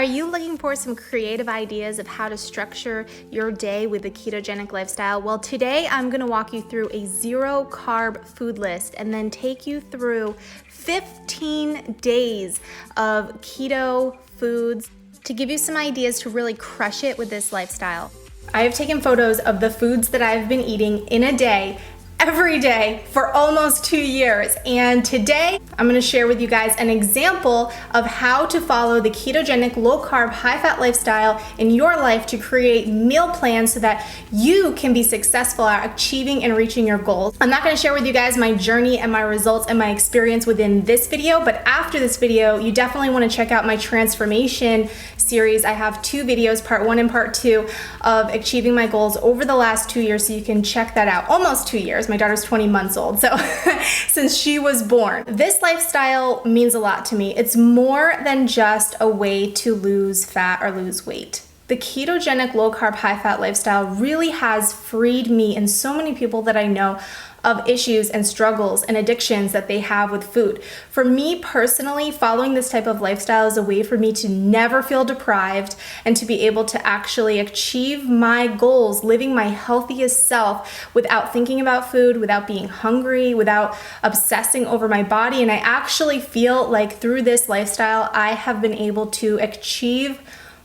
Are you looking for some creative ideas of how to structure your day with a ketogenic lifestyle? Well, today I'm gonna walk you through a 0-carb food list and then take you through 15 days of keto foods to give you some ideas to really crush it with this lifestyle. I have taken photos of the foods that I've been eating in a day every day for almost 2 years. And today I'm gonna share with you guys an example of how to follow the ketogenic, low carb, high fat lifestyle in your life to create meal plans so that you can be successful at achieving and reaching your goals. I'm not gonna share with you guys my journey and my results and my experience within this video, but after this video, you definitely wanna check out my transformation series. I have 2 videos, part 1 and part 2, of achieving my goals over the last 2 years, so you can check that out. Almost 2 years. My daughter's 20 months old, so since she was born. This lifestyle means a lot to me. It's more than just a way to lose fat or lose weight. The ketogenic, low carb, high fat lifestyle really has freed me and so many people that I know of issues and struggles and addictions that they have with food. For me personally, following this type of lifestyle is a way for me to never feel deprived and to be able to actually achieve my goals, living my healthiest self without thinking about food, without being hungry, without obsessing over my body. And I actually feel like through this lifestyle, I have been able to achieve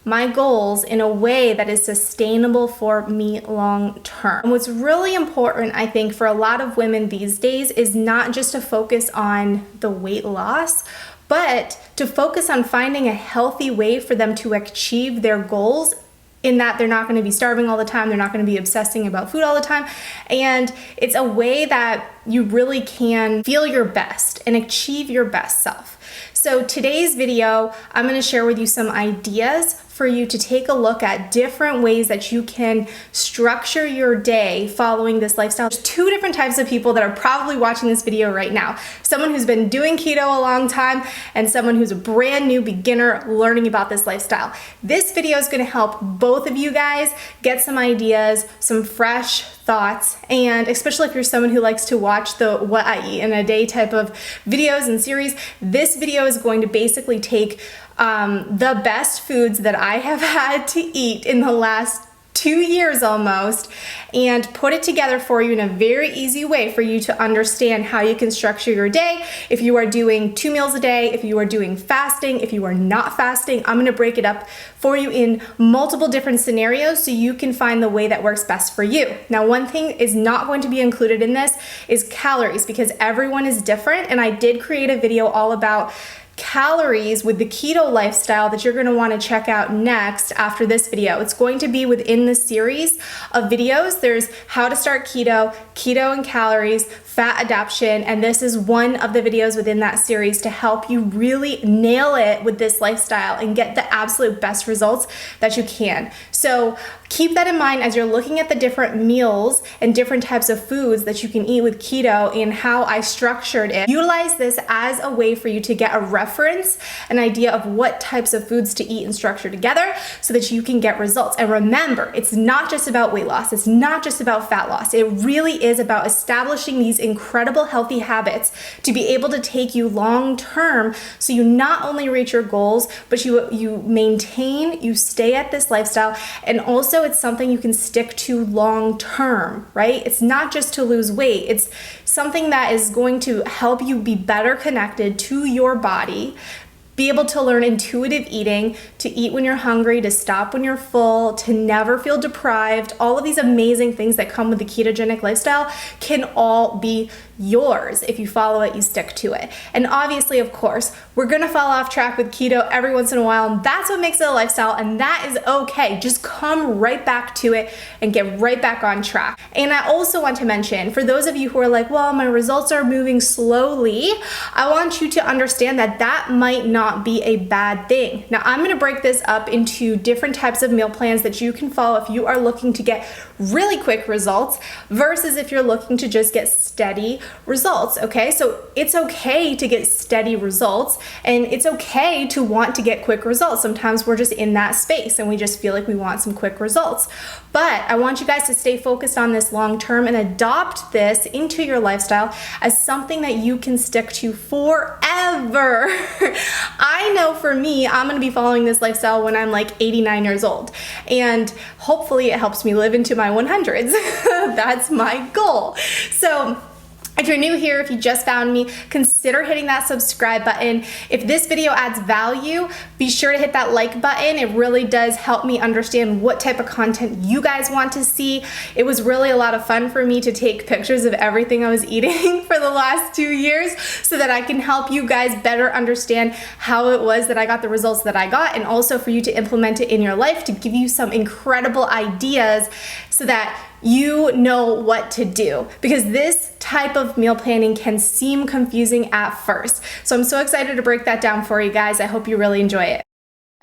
my goals in a way that is sustainable for me long term. And what's really important, I think, for a lot of women these days is not just to focus on the weight loss, but to focus on finding a healthy way for them to achieve their goals, in that they're not going to be starving all the time, they're not going to be obsessing about food all the time, and it's a way that you really can feel your best and achieve your best self. So today's video, I'm going to share with you some ideas for you to take a look at different ways that you can structure your day following this lifestyle. There's 2 different types of people that are probably watching this video right now. Someone who's been doing keto a long time and someone who's a brand new beginner learning about this lifestyle. This video is going to help both of you guys get some ideas, some fresh thoughts, and especially if you're someone who likes to watch the what I eat in a day type of videos and series, this video is going to basically take the best foods that I have had to eat in the last 2 years almost, and put it together for you in a very easy way for you to understand how you can structure your day. If you are doing 2 meals a day, if you are doing fasting, if you are not fasting, I'm gonna break it up for you in multiple different scenarios so you can find the way that works best for you. Now, one thing is not going to be included in this is calories, because everyone is different, and I did create a video all about calories with the keto lifestyle that you're going to want to check out next after this video. It's going to be within the series of videos. There's how to start keto, keto and calories, fat adaptation, and this is one of the videos within that series to help you really nail it with this lifestyle and get the absolute best results that you can. So keep that in mind as you're looking at the different meals and different types of foods that you can eat with keto and how I structured it. Utilize this as a way for you to get a reference, an idea of what types of foods to eat and structure together so that you can get results. And remember, it's not just about weight loss. It's not just about fat loss. It really is about establishing these incredible healthy habits to be able to take you long term so you not only reach your goals, but you maintain, you stay at this lifestyle, and also it's something you can stick to long term, right? It's not just to lose weight. It's something that is going to help you be better connected to your body, be able to learn intuitive eating, to eat when you're hungry, to stop when you're full, to never feel deprived. All of these amazing things that come with the ketogenic lifestyle can all be yours if you follow it, you stick to it. And obviously, of course, we're gonna fall off track with keto every once in a while, and that's what makes it a lifestyle, and that is okay. Just come right back to it and get right back on track. And I also want to mention, for those of you who are like, well, my results are moving slowly, I want you to understand that that might not be a bad thing. Now, I'm gonna break this up into different types of meal plans that you can follow if you are looking to get really quick results versus if you're looking to just get steady results, okay? So it's okay to get steady results, and it's okay to want to get quick results. Sometimes we're just in that space and we just feel like we want some quick results. But I want you guys to stay focused on this long term and adopt this into your lifestyle as something that you can stick to forever. I know for me, I'm gonna be following this lifestyle when I'm like 89 years old. And hopefully it helps me live into my 100s. That's my goal. So if you're new here, if you just found me, consider hitting that subscribe button. If this video adds value, be sure to hit that like button. It really does help me understand what type of content you guys want to see. It was really a lot of fun for me to take pictures of everything I was eating for the last 2 years so that I can help you guys better understand how it was that I got the results that I got, and also for you to implement it in your life to give you some incredible ideas so that you know what to do, because this type of meal planning can seem confusing at first. So I'm so excited to break that down for you guys. I hope you really enjoy it.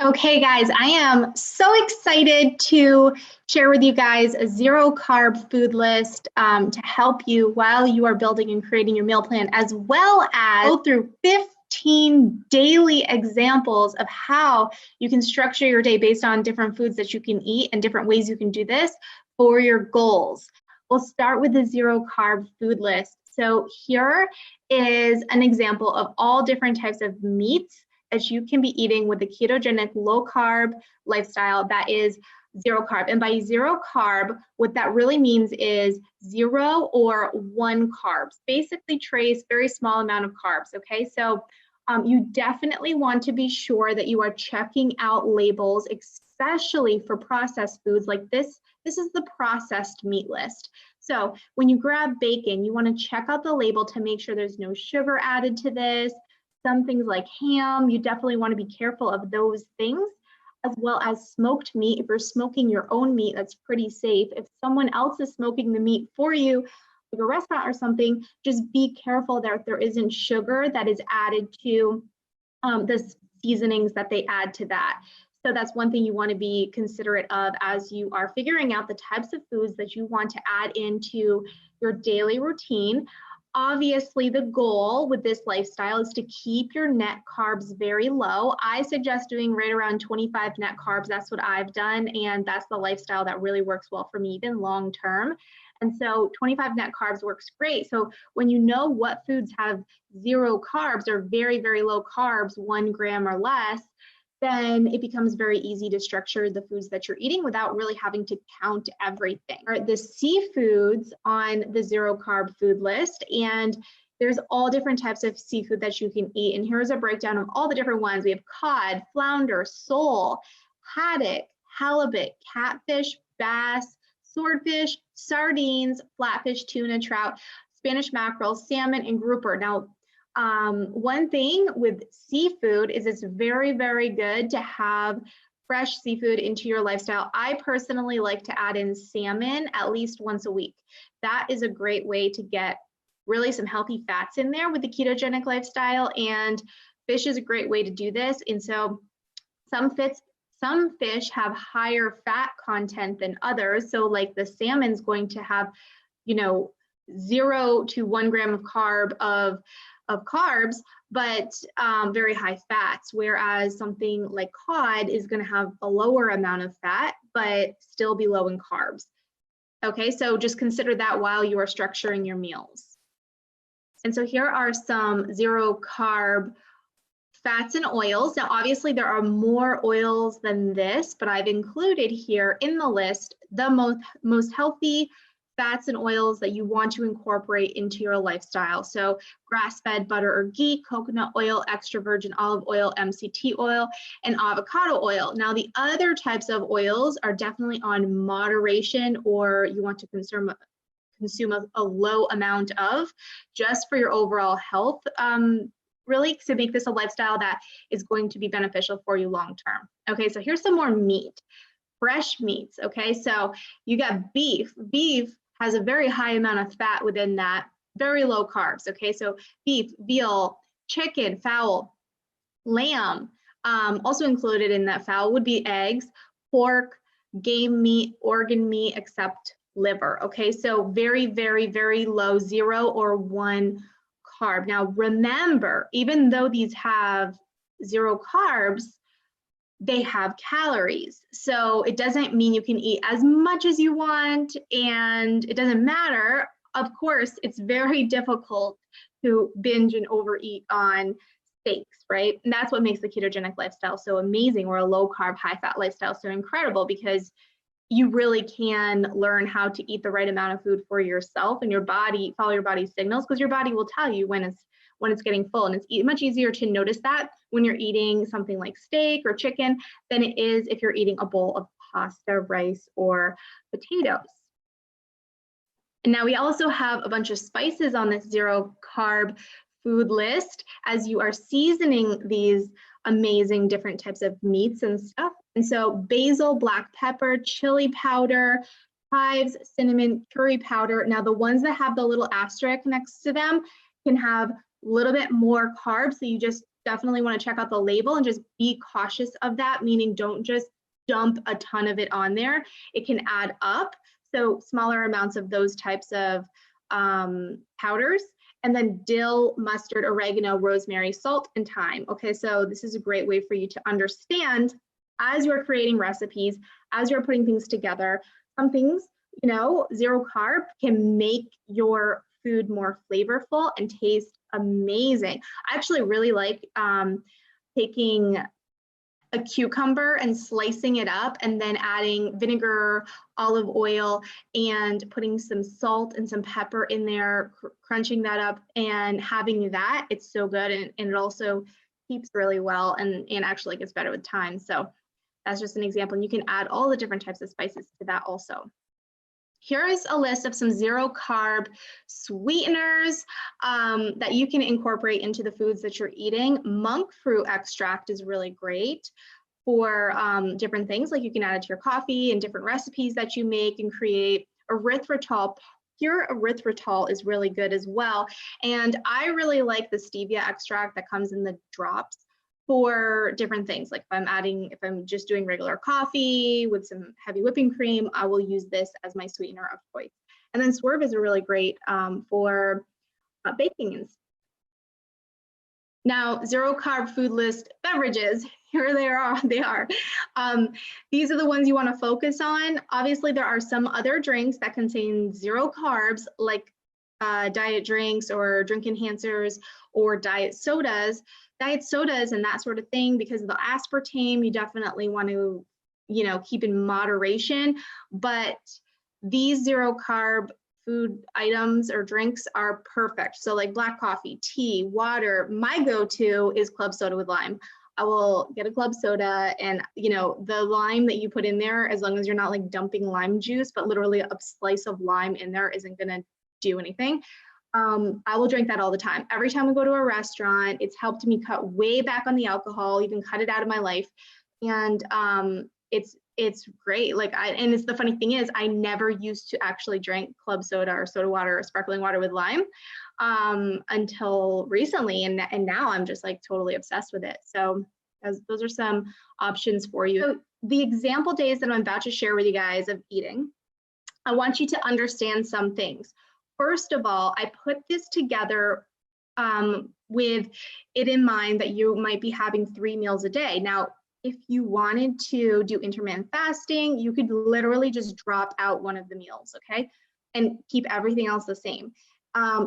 Okay, guys, I am so excited to share with you guys a zero carb food list to help you while you are building and creating your meal plan, as well as go through 15 daily examples of how you can structure your day based on different foods that you can eat and different ways you can do this for your goals. We'll start with the zero carb food list. So here is an example of all different types of meats that you can be eating with the ketogenic low carb lifestyle that is zero carb. And by zero carb, what that really means is 0 or 1 carbs. Basically trace very small amount of carbs, okay? So you definitely want to be sure that you are checking out labels, especially for processed foods like this. This is the processed meat list. So when you grab bacon, you want to check out the label to make sure there's no sugar added to this. Some things like ham, you definitely want to be careful of those things, as well as smoked meat. If you're smoking your own meat, that's pretty safe. If someone else is smoking the meat for you, like a restaurant or something, just be careful that there isn't sugar that is added to the seasonings that they add to that. So that's one thing you want to be considerate of as you are figuring out the types of foods that you want to add into your daily routine. Obviously, the goal with this lifestyle is to keep your net carbs very low. I suggest doing right around 25 net carbs. That's what I've done, and that's the lifestyle that really works well for me, even long term. And so 25 net carbs works great. So when you know what foods have 0 carbs or very, very low carbs, 1 gram or less, then it becomes very easy to structure the foods that you're eating without really having to count everything. All right, the seafoods on the zero carb food list, and there's all different types of seafood that you can eat. And here's a breakdown of all the different ones. We have cod, flounder, sole, haddock, halibut, catfish, bass, swordfish, sardines, flatfish, tuna, trout, Spanish mackerel, salmon, and grouper. Now, one thing with seafood is it's very, very good to have fresh seafood into your lifestyle. I personally like to add in salmon at least once a week. That is a great way to get really some healthy fats in there with the ketogenic lifestyle, and fish is a great way to do this. And so some fish have higher fat content than others. So like the salmon's going to have, 0 to 1 gram of carbs, but very high fats, whereas something like cod is going to have a lower amount of fat, but still be low in carbs. Okay, so just consider that while you are structuring your meals. And so here are some zero carb fats and oils. Now, obviously there are more oils than this, but I've included here in the list the most healthy fats and oils that you want to incorporate into your lifestyle. So grass-fed butter or ghee, coconut oil, extra virgin olive oil, MCT oil, and avocado oil. Now, the other types of oils are definitely on moderation, or you want to consume a low amount of, just for your overall health, really to make this a lifestyle that is going to be beneficial for you long term. Okay, so here's some more meat. Fresh meats, okay? So you got beef. Beef has a very high amount of fat within that, very low carbs, okay? So beef, veal, chicken, fowl, lamb, also included in that fowl would be eggs, pork, game meat, organ meat, except liver, okay? So very, very, very low, 0 or 1 carb. Now remember, even though these have 0 carbs, they have calories. So it doesn't mean you can eat as much as you want, and it doesn't matter. Of course, it's very difficult to binge and overeat on steaks, right? And that's what makes the ketogenic lifestyle so amazing, or a low carb, high fat lifestyle so incredible, because you really can learn how to eat the right amount of food for yourself, and your body, follow your body's signals, because your body will tell you when it's getting full. And it's much easier to notice that when you're eating something like steak or chicken than it is if you're eating a bowl of pasta, rice, or potatoes. And now we also have a bunch of spices on this zero carb food list as you are seasoning these amazing different types of meats and stuff. And so basil, black pepper, chili powder, chives, cinnamon, curry powder. Now the ones that have the little asterisk next to them can have a little bit more carbs. So you just definitely want to check out the label and just be cautious of that, meaning don't just dump a ton of it on there. It can add up. So smaller amounts of those types of powders. And then dill, mustard, oregano, rosemary, salt, and thyme. Okay, so this is a great way for you to understand as you're creating recipes, as you're putting things together. Some things, you know, zero carb can make your food more flavorful and taste amazing. I actually really like taking a cucumber and slicing it up and then adding vinegar, olive oil, and putting some salt and some pepper in there, crunching that up and having that. It's so good, and it also keeps really well and actually gets better with time. So that's just an example. And you can add all the different types of spices to that also. Here is a list of some zero carb sweeteners that you can incorporate into the foods that you're eating. Monk fruit extract is really great for different things, like you can add it to your coffee and different recipes that you make and create. Erythritol, pure erythritol is really good as well. And I really like the stevia extract that comes in the drops for different things. Like if I'm just doing regular coffee with some heavy whipping cream, I will use this as my sweetener of choice. And then Swerve is a really great for baking and stuff. Now, zero carb food list beverages, here they are. These are the ones you want to focus on. Obviously, there are some other drinks that contain zero carbs, like diet drinks or drink enhancers or diet sodas and that sort of thing. Because of the aspartame, you definitely want to, you know, keep in moderation. But these zero carb food items or drinks are perfect. So like black coffee, tea, water. My go-to is club soda with lime. I will get a club soda, and you know, the lime that you put in there, as long as you're not like dumping lime juice, but literally a slice of lime in there isn't gonna do anything. I will drink that all the time. Every time we go to a restaurant, it's helped me cut way back on the alcohol, even cut it out of my life. And it's great. Like and it's the funny thing is, I never used to actually drink club soda or soda water or sparkling water with lime until recently. And now I'm just like totally obsessed with it. So those are some options for you. So the example days that I'm about to share with you guys of eating, I want you to understand some things. First of all, I put this together with it in mind that you might be having 3 meals a day. Now, if you wanted to do intermittent fasting, you could literally just drop out one of the meals, okay? And keep everything else the same.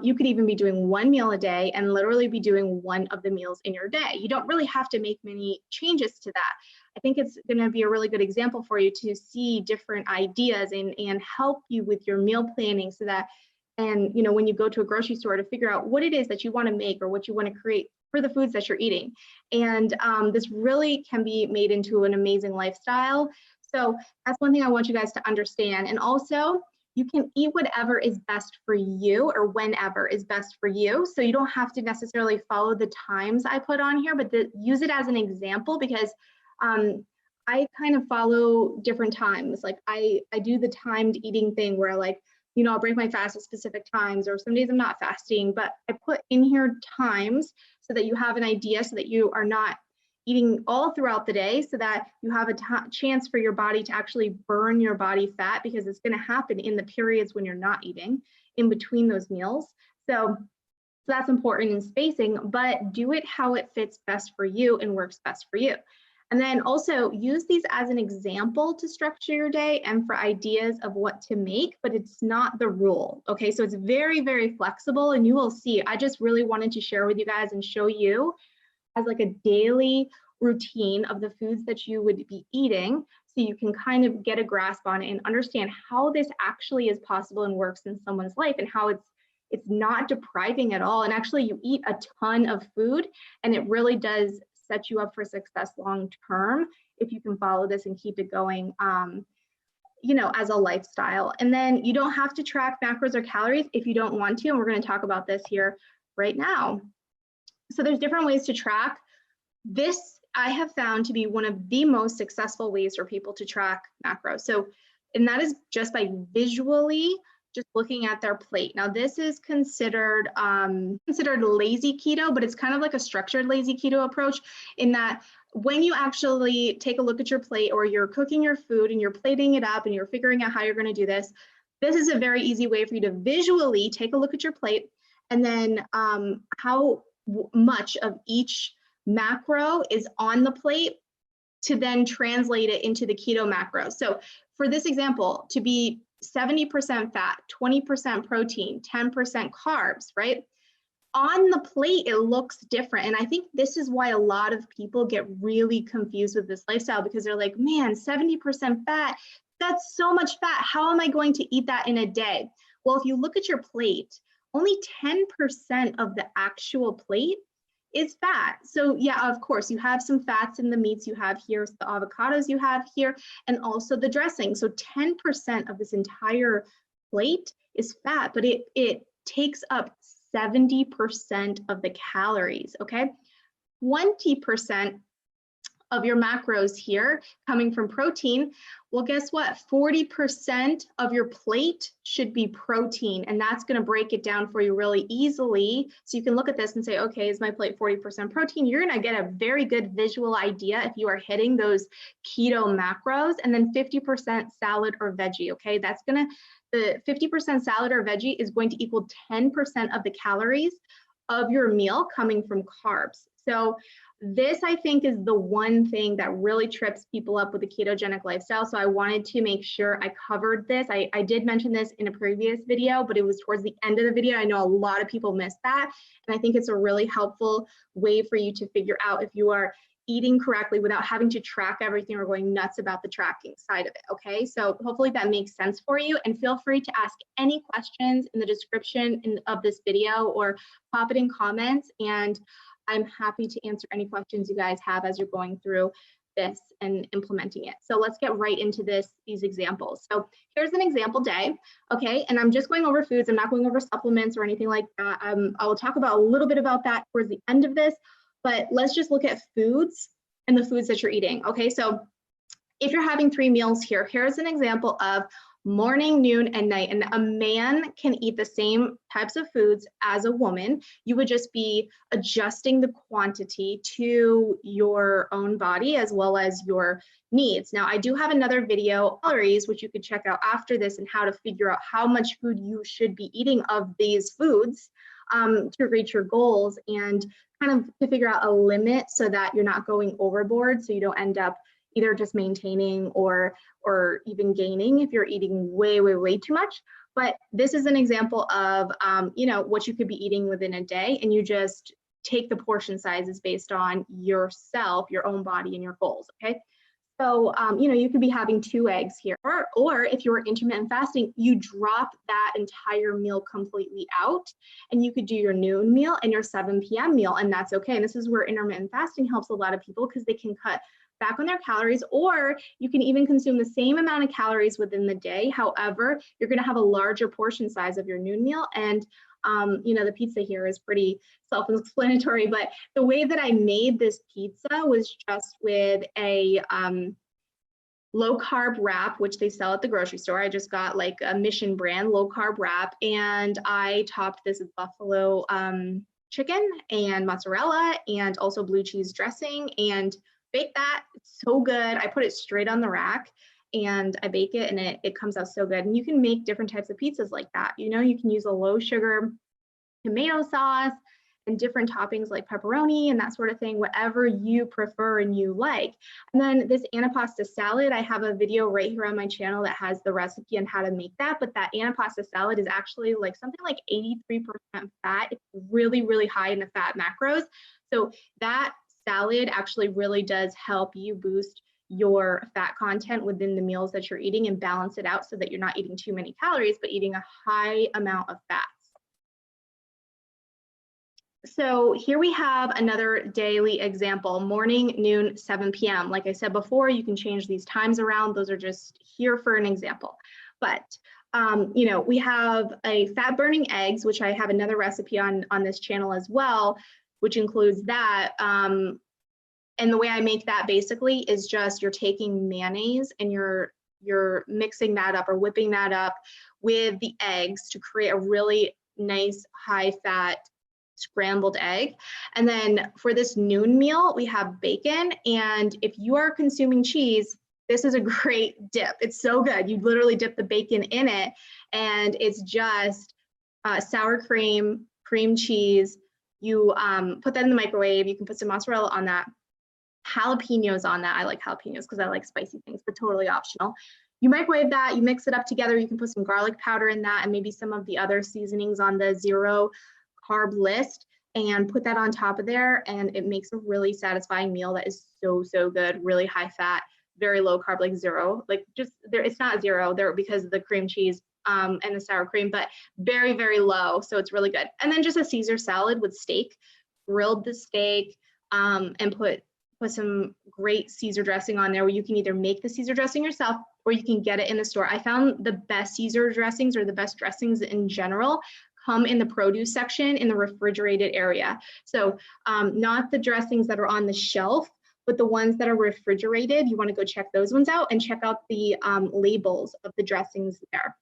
You could even be doing 1 meal a day and literally be doing one of the meals in your day. You don't really have to make many changes to that. I think it's going to be a really good example for you to see different ideas and help you with your meal planning, so that, and you know, when you go to a grocery store, to figure out what it is that you want to make or what you want to create for the foods that you're eating. And this really can be made into an amazing lifestyle. So that's one thing I want you guys to understand. And also, you can eat whatever is best for you, or whenever is best for you. So you don't have to necessarily follow the times I put on here, but use it as an example, because I kind of follow different times. Like I do the timed eating thing where, like, you know, I'll break my fast at specific times, or some days I'm not fasting, but I put in here times so that you have an idea, so that you are not eating all throughout the day, so that you have a chance for your body to actually burn your body fat, because it's going to happen in the periods when you're not eating, in between those meals. So that's important in spacing, but do it how it fits best for you and works best for you. And then also use these as an example to structure your day and for ideas of what to make, but it's not the rule. Okay, so it's very, very flexible, and you will see. I just really wanted to share with you guys and show you as like a daily routine of the foods that you would be eating, so you can kind of get a grasp on it and understand how this actually is possible and works in someone's life, and how it's not depriving at all. And actually you eat a ton of food, and it really does set you up for success long term if you can follow this and keep it going, you know, as a lifestyle. And then you don't have to track macros or calories if you don't want to, and we're going to talk about this here right now. So there's different ways to track. This I have found to be one of the most successful ways for people to track macros. So, and that is just by visually just looking at their plate. Now, this is considered lazy keto, but it's kind of like a structured lazy keto approach, in that when you actually take a look at your plate, or you're cooking your food and you're plating it up and you're figuring out how you're going to do this, this is a very easy way for you to visually take a look at your plate, and then how much of each macro is on the plate, to then translate it into the keto macro. So for this example, to be 70% fat, 20% protein, 10% carbs, right? On the plate, it looks different. And I think this is why a lot of people get really confused with this lifestyle, because they're like, man, 70% fat, that's so much fat. How am I going to eat that in a day? Well, if you look at your plate, only 10% of the actual plate is fat. So yeah, of course, you have some fats in the meats you have here, the avocados you have here, and also the dressing. So 10% of this entire plate is fat, but it takes up 70% of the calories, okay? 20% of your macros here coming from protein. Well, guess what? 40% of your plate should be protein, and that's going to break it down for you really easily. So you can look at this and say, okay, is my plate 40% protein? You're going to get a very good visual idea if you are hitting those keto macros. And then 50% salad or veggie, okay? That's going to, the 50% salad or veggie is going to equal 10% of the calories of your meal coming from carbs. So this, I think, is the one thing that really trips people up with the ketogenic lifestyle. So I wanted to make sure I covered this. I did mention this in a previous video, but it was towards the end of the video. I know a lot of people missed that. And I think it's a really helpful way for you to figure out if you are eating correctly without having to track everything or going nuts about the tracking side of it, okay? So hopefully that makes sense for you, and feel free to ask any questions in the description of this video, or pop it in comments, and I'm happy to answer any questions you guys have as you're going through this and implementing it. So let's get right into these examples. So here's an example day, okay? And I'm just going over foods. I'm not going over supplements or anything like that. I will talk about a little bit about that towards the end of this, but let's just look at foods and the foods that you're eating, okay? So if you're having 3 meals here, here's an example of morning, noon, and night. And a man can eat the same types of foods as a woman. You would just be adjusting the quantity to your own body as well as your needs. Now, I do have another video, calories, which you could check out after this, and how to figure out how much food you should be eating of these foods to reach your goals, and kind of to figure out a limit so that you're not going overboard, so you don't end up either just maintaining or even gaining if you're eating way too much. But this is an example of you know, what you could be eating within a day, and you just take the portion sizes based on yourself, your own body, and your goals, okay? So you know, you could be having 2 eggs here, or if you're intermittent fasting, you drop that entire meal completely out, and you could do your noon meal and your 7 p.m. meal, and that's okay. And this is where intermittent fasting helps a lot of people, because they can cut back on their calories, or you can even consume the same amount of calories within the day. However, you're going to have a larger portion size of your noon meal. And you know, the pizza here is pretty self-explanatory, but the way that I made this pizza was just with a low carb wrap, which they sell at the grocery store. I just got like a Mission brand low carb wrap, and I topped this with buffalo chicken and mozzarella, and also blue cheese dressing, and bake that. It's so good. I put it straight on the rack and I bake it, and it comes out so good. And you can make different types of pizzas like that. You know, you can use a low sugar tomato sauce and different toppings like pepperoni and that sort of thing, whatever you prefer and you like. And then this antipasta salad, I have a video right here on my channel that has the recipe on how to make that. But that antipasta salad is actually like something like 83% fat. It's really high in the fat macros. So that salad actually really does help you boost your fat content within the meals that you're eating and balance it out so that you're not eating too many calories, but eating a high amount of fats. So here we have another daily example, morning, noon, 7 p.m. Like I said before, you can change these times around. Those are just here for an example. But, you know, we have a fat burning eggs, which I have another recipe on this channel as well, which includes that. And the way I make that basically is just you're taking mayonnaise and you're mixing that up or whipping that up with the eggs to create a really nice high fat scrambled egg. And then for this noon meal, we have bacon. And if you are consuming cheese, this is a great dip. It's so good. You literally dip the bacon in it, and it's just sour cream, cream cheese. You put that in the microwave. You can put some mozzarella on that, jalapenos on that. I like jalapenos because I like spicy things, but totally optional. You microwave that, you mix it up together. You can put some garlic powder in that and maybe some of the other seasonings on the 0 carb list and put that on top of there. And it makes a really satisfying meal that is so, so good, really high fat, very low carb, like 0, like just there, it's not 0 there because of the cream cheese and the sour cream, but very, very low. So it's really good. And then just a Caesar salad with steak, grilled the steak and put some great Caesar dressing on there where you can either make the Caesar dressing yourself or you can get it in the store. I found the best Caesar dressings or the best dressings in general come in the produce section in the refrigerated area. So not the dressings that are on the shelf, but the ones that are refrigerated. You want to go check those ones out and check out the labels of the dressings there.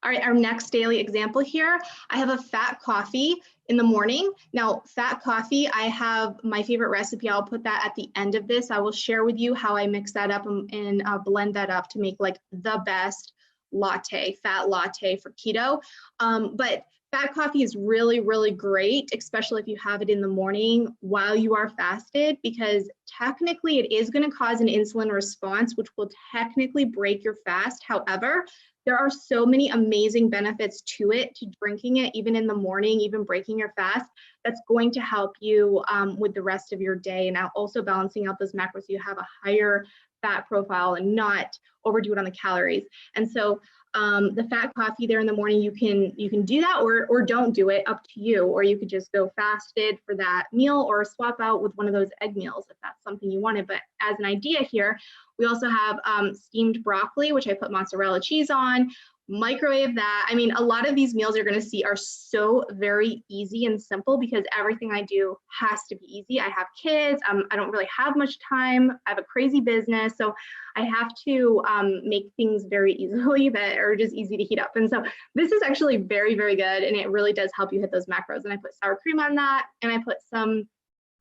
All right, our next daily example here, I have a fat coffee in the morning. Now, fat coffee, I have my favorite recipe. I'll put that at the end of this. I will share with you how I mix that up and blend that up to make like the best latte, fat latte for keto. But fat coffee is really, really great, especially if you have it in the morning while you are fasted, because technically it is going to cause an insulin response, which will technically break your fast. However, there are so many amazing benefits to it, to drinking it even in the morning, even breaking your fast, that's going to help you with the rest of your day, and also balancing out those macros so you have a higher fat profile and not overdo it on the calories. And so the fat coffee there in the morning, you can do that or don't do it, up to you, or you could just go fasted for that meal or swap out with one of those egg meals if that's something you wanted. But as an idea here, we also have steamed broccoli, which I put mozzarella cheese on, microwave that. I mean, a lot of these meals you're going to see are so very easy and simple because everything I do has to be easy. I have kids. I don't really have much time. I have a crazy business. So I have to make things very easily that are just easy to heat up. And so this is actually very, very good. And it really does help you hit those macros. And I put sour cream on that. And I put some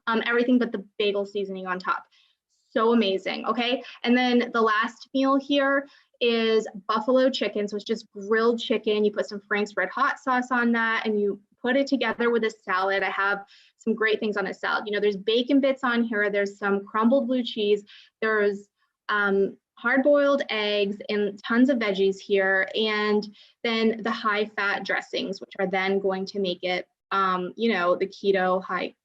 everything but the bagel seasoning on top. So amazing. Okay. And then the last meal here is buffalo chicken. So it's just grilled chicken. You put some Frank's Red Hot sauce on that and you put it together with a salad. I have some great things on a salad. You know, there's bacon bits on here. There's some crumbled blue cheese. There's hard-boiled eggs and tons of veggies here. And then the high fat dressings, which are then going to make it, you know, the keto high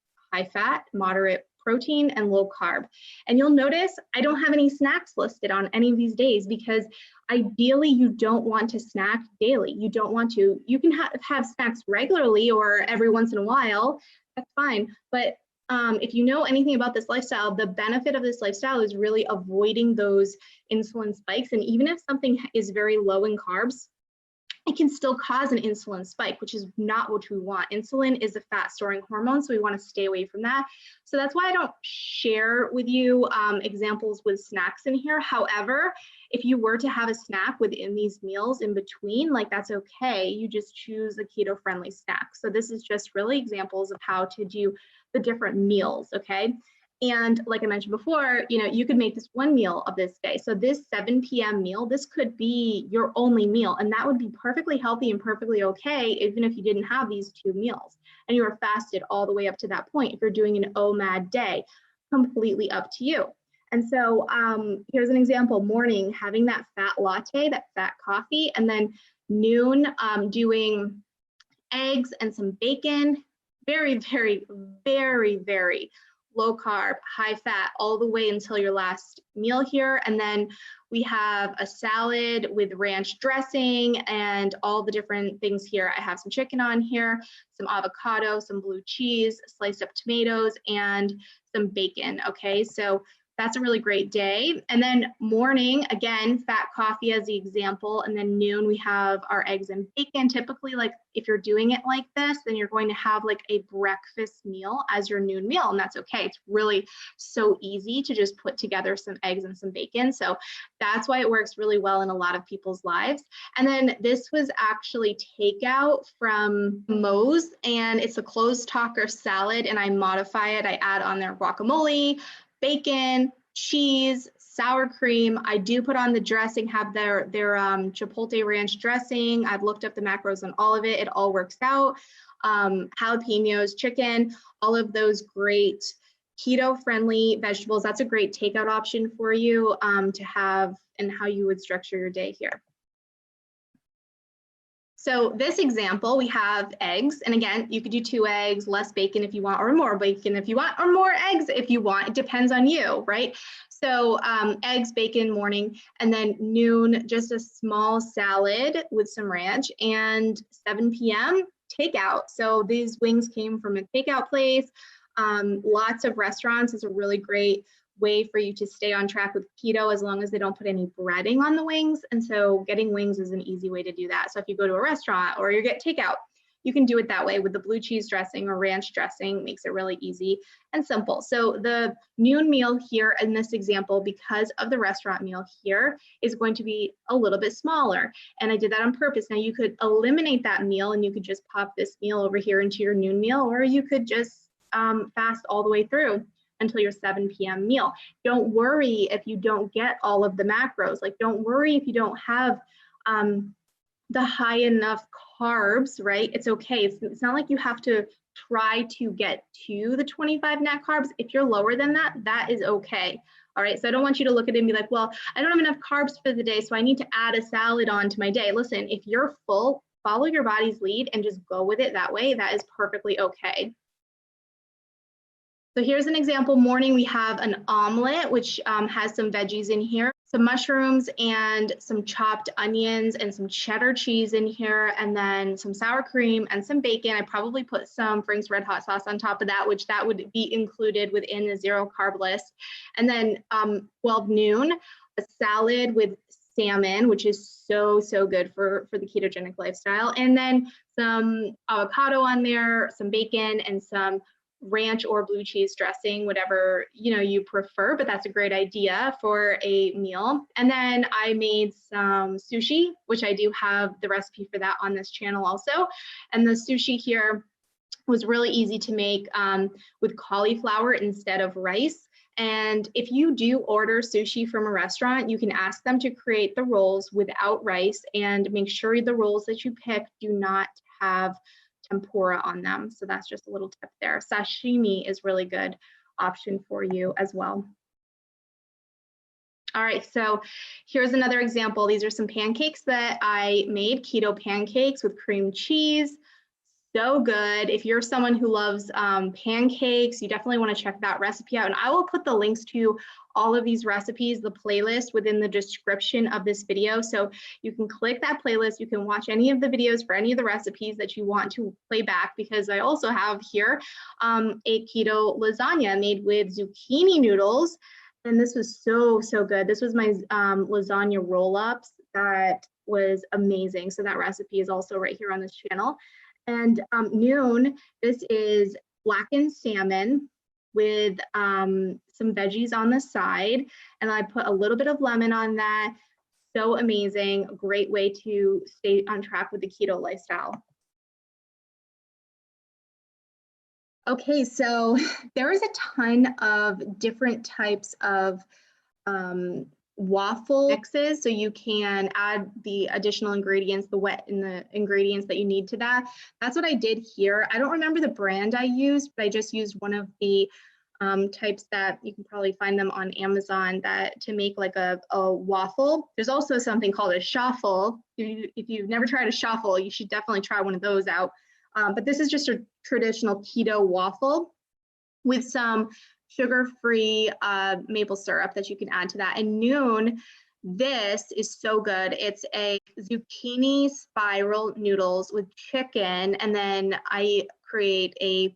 fat, moderate protein, and low carb. And you'll notice I don't have any snacks listed on any of these days because ideally you don't want to snack daily. You don't want to. You can have snacks regularly or every once in a while. That's fine. But if you know anything about this lifestyle, the benefit of this lifestyle is really avoiding those insulin spikes. And even if something is very low in carbs, it can still cause an insulin spike, which is not what we want. Insulin is a fat storing hormone, so we want to stay away from that. So that's why I don't share with you examples with snacks in here. However, if you were to have a snack within these meals in between, like that's okay. You just choose a keto-friendly snack. So this is just really examples of how to do the different meals, okay? And like I mentioned before, you know, you could make this one meal of this day. So this 7 p.m. meal, this could be your only meal, and that would be perfectly healthy and perfectly okay, even if you didn't have these 2 meals and you were fasted all the way up to that point. If you're doing an OMAD day, completely up to you. And so here's an example: morning, having that fat latte, that fat coffee, and then noon doing eggs and some bacon, very, very, very, very low carb, high fat, all the way until your last meal here. And then we have a salad with ranch dressing and all the different things here. I have some chicken on here, some avocado, some blue cheese, sliced up tomatoes, and some bacon. Okay, so that's a really great day. And then morning, again, fat coffee as the example. And then noon, we have our eggs and bacon. Typically, like if you're doing it like this, then you're going to have like a breakfast meal as your noon meal. And that's okay. It's really so easy to just put together some eggs and some bacon. So that's why it works really well in a lot of people's lives. And then this was actually takeout from Moe's, and it's a closed talker salad. And I modify it. I add on their guacamole, bacon, cheese, sour cream. I do put on the dressing, have their chipotle ranch dressing. I've looked up the macros on all of it. It all works out. Jalapenos, chicken, all of those great keto-friendly vegetables. That's a great takeout option for you to have, and how you would structure your day here. So this example, we have eggs. And again, you could do 2 eggs, less bacon if you want, or more bacon if you want, or more eggs if you want. It depends on you, right? So eggs, bacon, morning, and then noon, just a small salad with some ranch, and 7 p.m. takeout. So these wings came from a takeout place. Lots of restaurants is a really great way for you to stay on track with keto, as long as they don't put any breading on the wings. And so getting wings is an easy way to do that. So if you go to a restaurant or you get takeout, you can do it that way with the blue cheese dressing or ranch dressing. Makes it really easy and simple. So the noon meal here in this example, because of the restaurant meal here, is going to be a little bit smaller. And I did that on purpose. Now you could eliminate that meal and you could just pop this meal over here into your noon meal, or you could just fast all the way through until your 7 p.m. meal. Don't worry if you don't get all of the macros. Like, don't worry if you don't have the high enough carbs, right? It's okay. It's not like you have to try to get to the 25 NAT carbs. If you're lower than that, that is okay. All right, so I don't want you to look at it and be like, well, I don't have enough carbs for the day, so I need to add a salad on to my day. Listen, if you're full, follow your body's lead and just go with it that way. That is perfectly okay. So here's an example. Morning, we have an omelet, which has some veggies in here, some mushrooms and some chopped onions and some cheddar cheese in here, and then some sour cream and some bacon. I probably put some Frank's Red Hot sauce on top of that, which that would be included within the 0 carb list. And then 12 noon, a salad with salmon, which is so good for the ketogenic lifestyle. And then some avocado on there, some bacon, and some ranch or blue cheese dressing, whatever you prefer, but that's a great idea for a meal. And then I made some sushi, which I do have the recipe for that on this channel also. And the sushi here was really easy to make with cauliflower instead of rice. And if you do order sushi from a restaurant, you can ask them to create the rolls without rice, and make sure the rolls that you pick do not have tempura on them. So that's just a little tip there. Sashimi is really good option for you as well. All right, so here's another example. These are some pancakes that I made, keto pancakes with cream cheese. So good. If you're someone who loves pancakes, you definitely want to check that recipe out. And I will put the links to all of these recipes, the playlist, within the description of this video. So you can click that playlist. You can watch any of the videos for any of the recipes that you want to play back, because I also have here a keto lasagna made with zucchini noodles. And this was so good. This was my lasagna roll-ups. That was amazing. So that recipe is also right here on this channel. And noon, this is blackened salmon with some veggies on the side. And I put a little bit of lemon on that. So amazing. Great way to stay on track with the keto lifestyle. Okay, so there is a ton of different types of waffle mixes, so you can add the additional ingredients, the wet and the ingredients that you need to that. That's what I did here. I don't remember the brand I used, but I just used one of the types that you can probably find them on Amazon, that to make like a waffle. There's also something called a shuffle. If you've never tried a shuffle, you should definitely try one of those out. But this is just a traditional keto waffle with some sugar-free maple syrup that you can add to that. And noon, this is so good. It's a zucchini spiral noodles with chicken, and then I create a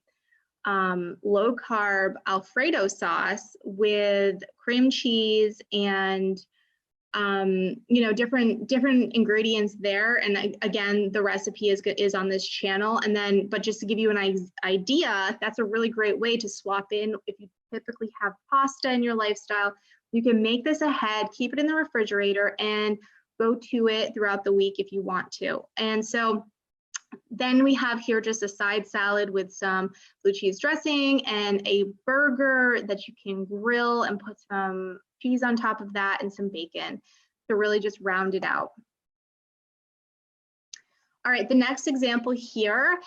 low carb Alfredo sauce with cream cheese and different ingredients there. And again, the recipe is on this channel. And then, but just to give you an idea, that's a really great way to swap in. If you typically have pasta in your lifestyle, you can make this ahead, keep it in the refrigerator, and go to it throughout the week if you want to. And so then we have here just a side salad with some blue cheese dressing and a burger that you can grill and put some cheese on top of that and some bacon to really just round it out. All right, the next example here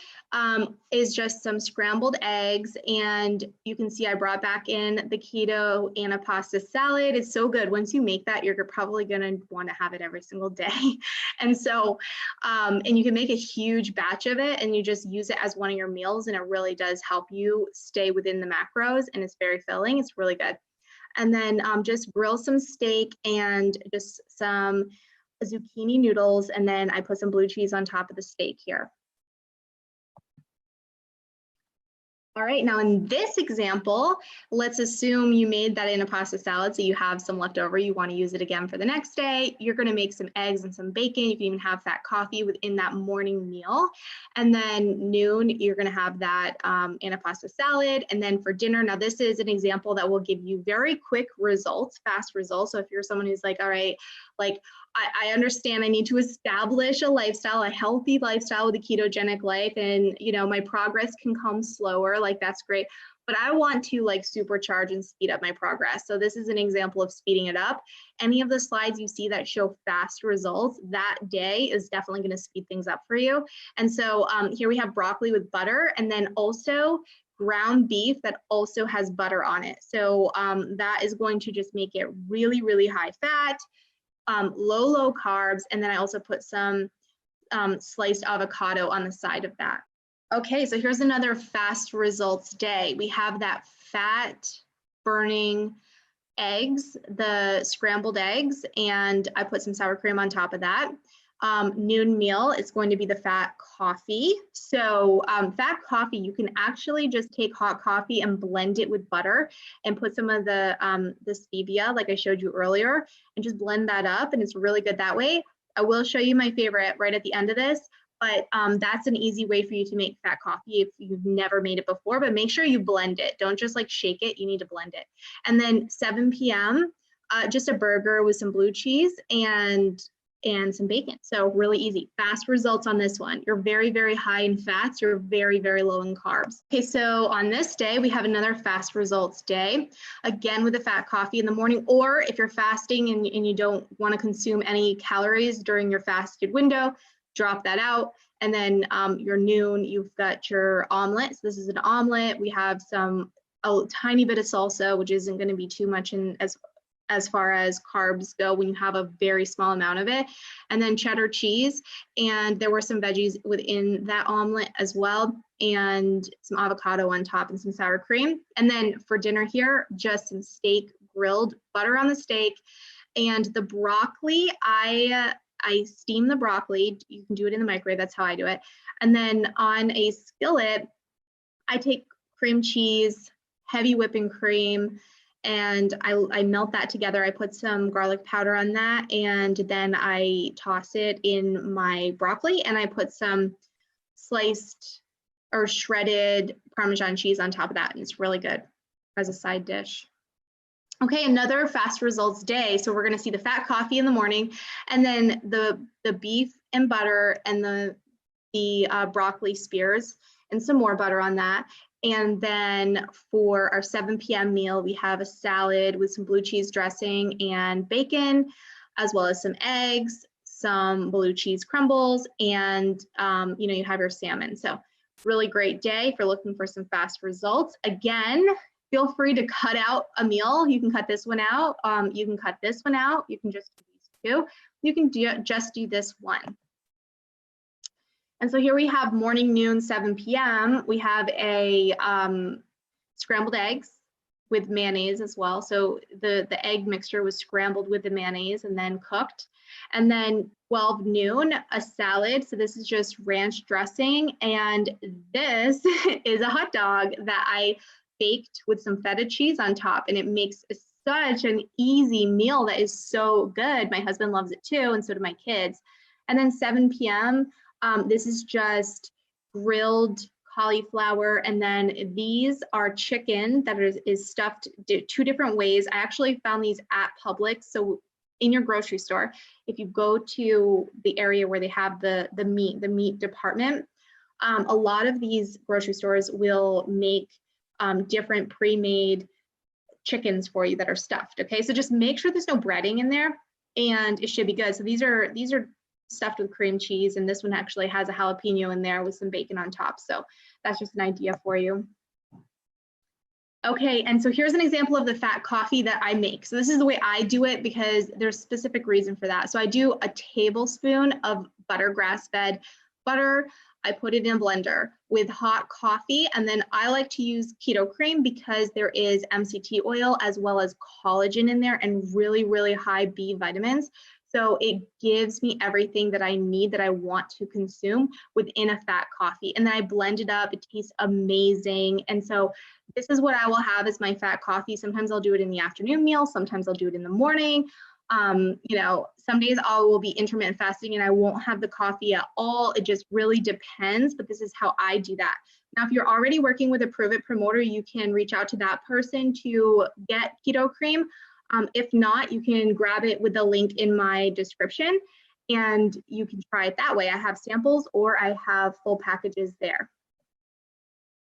is just some scrambled eggs, and you can see I brought back in the keto antipasta salad. It's so good. Once you make that, you're probably gonna want to have it every single day. And so, and you can make a huge batch of it and you just use it as one of your meals, and it really does help you stay within the macros, and it's very filling. It's really good. And then just grill some steak and just some zucchini noodles, and then I put some blue cheese on top of the steak here. All right, now in this example, let's assume you made that antipasta salad, so you have some left over, you want to use it again for the next day. You're going to make some eggs and some bacon. You can even have that coffee within that morning meal. And then noon, you're going to have that antipasta salad. And then for dinner, now this is an example that will give you very quick results, fast results. So if you're someone who's like, all right, like I understand I need to establish a lifestyle, a healthy lifestyle with a ketogenic life, and my progress can come slower, like that's great, but I want to like supercharge and speed up my progress. So this is an example of speeding it up. Any of the slides you see that show fast results that day is definitely going to speed things up for you. And so here we have broccoli with butter, and then also ground beef that also has butter on it. So that is going to just make it really, really high fat. Low carbs, and then I also put some sliced avocado on the side of that. Okay, so here's another fast results day. We have that fat burning eggs, the scrambled eggs, and I put some sour cream on top of that. Noon meal is going to be the fat coffee. So fat coffee, you can actually just take hot coffee and blend it with butter and put some of the stevia, like I showed you earlier, and just blend that up, and it's really good that way. I will show you my favorite right at the end of this, but that's an easy way for you to make fat coffee if you've never made it before, but make sure you blend it. Don't just like shake it, you need to blend it. And then 7 p.m., just a burger with some blue cheese and some bacon. So really easy, fast results on this one. You're very, very high in fats. You're very, very low in carbs. Okay, so on this day, we have another fast results day, again with a fat coffee in the morning, or if you're fasting and you don't want to consume any calories during your fasted window, drop that out. And then your noon, you've got your omelet. So this is an omelet. We have a tiny bit of salsa, which isn't going to be too much in as far as carbs go when you have a very small amount of it, and then cheddar cheese, and there were some veggies within that omelet as well, and some avocado on top and some sour cream. And then for dinner here, just some steak, grilled butter on the steak, and the broccoli, I steam the broccoli. You can do it in the microwave, that's how I do it. And then on a skillet, I take cream cheese, heavy whipping cream, and I melt that together. I put some garlic powder on that, and then I toss it in my broccoli, and I put some sliced or shredded Parmesan cheese on top of that, and it's really good as a side dish. Okay, another fast results day. So we're gonna see the fat coffee in the morning, and then the beef and butter and the broccoli spears and some more butter on that. And then for our 7 p.m. meal, we have a salad with some blue cheese dressing and bacon, as well as some eggs, some blue cheese crumbles, and you have your salmon. So really great day for looking for some fast results. Again, feel free to cut out a meal. You can cut this one out. You can cut this one out. You can just do these two. You can just do this one. And so here we have morning, noon, 7 p.m. We have a scrambled eggs with mayonnaise as well. So the egg mixture was scrambled with the mayonnaise and then cooked. And then 12 noon, a salad. So this is just ranch dressing. And this is a hot dog that I baked with some feta cheese on top. And it makes such an easy meal that is so good. My husband loves it too, and so do my kids. And then 7 p.m., this is just grilled cauliflower. And then these are chicken that is stuffed 2 different ways. I actually found these at Publix. So in your grocery store, if you go to the area where they have the meat department, a lot of these grocery stores will make different pre-made chickens for you that are stuffed. Okay, so just make sure there's no breading in there, and it should be good. So these are stuffed with cream cheese, and this one actually has a jalapeno in there with some bacon on top. So that's just an idea for you. Okay, and so here's an example of the fat coffee that I make. So this is the way I do it because there's a specific reason for that. So I do a tablespoon of butter, grass-fed butter. I put it in a blender with hot coffee, and then I like to use keto cream because there is MCT oil as well as collagen in there and really, really high B vitamins. So it gives me everything that I need, that I want to consume within a fat coffee. And then I blend it up. It tastes amazing. And so this is what I will have as my fat coffee. Sometimes I'll do it in the afternoon meal. Sometimes I'll do it in the morning. You know, some days I will be intermittent fasting and I won't have the coffee at all. It just really depends, but this is how I do that. Now, if you're already working with a Prove It promoter, you can reach out to that person to get keto cream. If not, you can grab it with the link in my description and you can try it that way. I have samples or I have full packages there.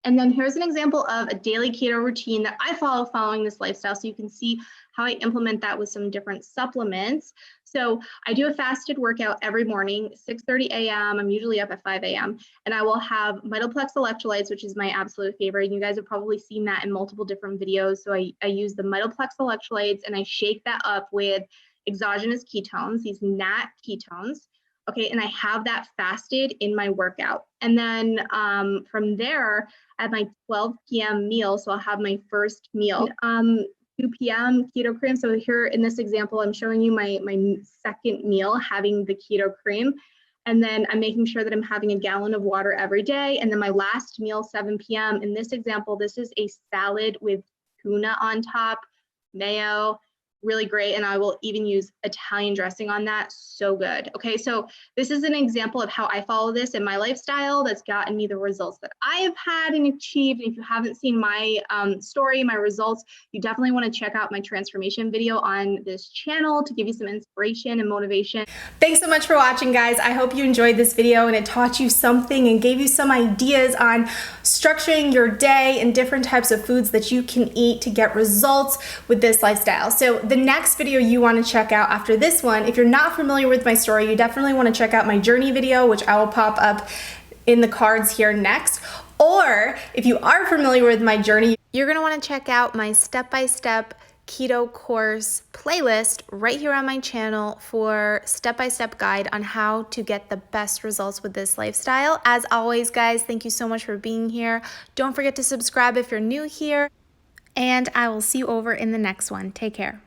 And then here's an example of a daily keto routine that I follow following this lifestyle. So you can see how I implement that with some different supplements. So I do a fasted workout every morning, 6:30 a.m. I'm usually up at 5 a.m. And I will have Mitoplex electrolytes, which is my absolute favorite. And you guys have probably seen that in multiple different videos. So I use the Mitoplex electrolytes and I shake that up with exogenous ketones, these NAT ketones. Okay, and I have that fasted in my workout. And then from there, at my 12 p.m. meal, so I'll have my first meal, 2 p.m. keto cream. So here in this example, I'm showing you my second meal, having the keto cream. And then I'm making sure that I'm having a gallon of water every day. And then my last meal, 7 p.m. In this example, this is a salad with tuna on top, mayo, really great. And I will even use Italian dressing on that. So good. Okay, so this is an example of how I follow this in my lifestyle that's gotten me the results that I have had and achieved. And if you haven't seen my story, my results, you definitely want to check out my transformation video on this channel to give you some inspiration and motivation. Thanks so much for watching, guys. I hope you enjoyed this video and it taught you something and gave you some ideas on structuring your day and different types of foods that you can eat to get results with this lifestyle. So the next video you want to check out after this one, if you're not familiar with my story, you definitely want to check out my journey video, which I will pop up in the cards here next. Or if you are familiar with my journey, you're going to want to check out my step-by-step keto course playlist right here on my channel for step-by-step guide on how to get the best results with this lifestyle. As always, guys, thank you so much for being here. Don't forget to subscribe if you're new here, and I will see you over in the next one. Take care.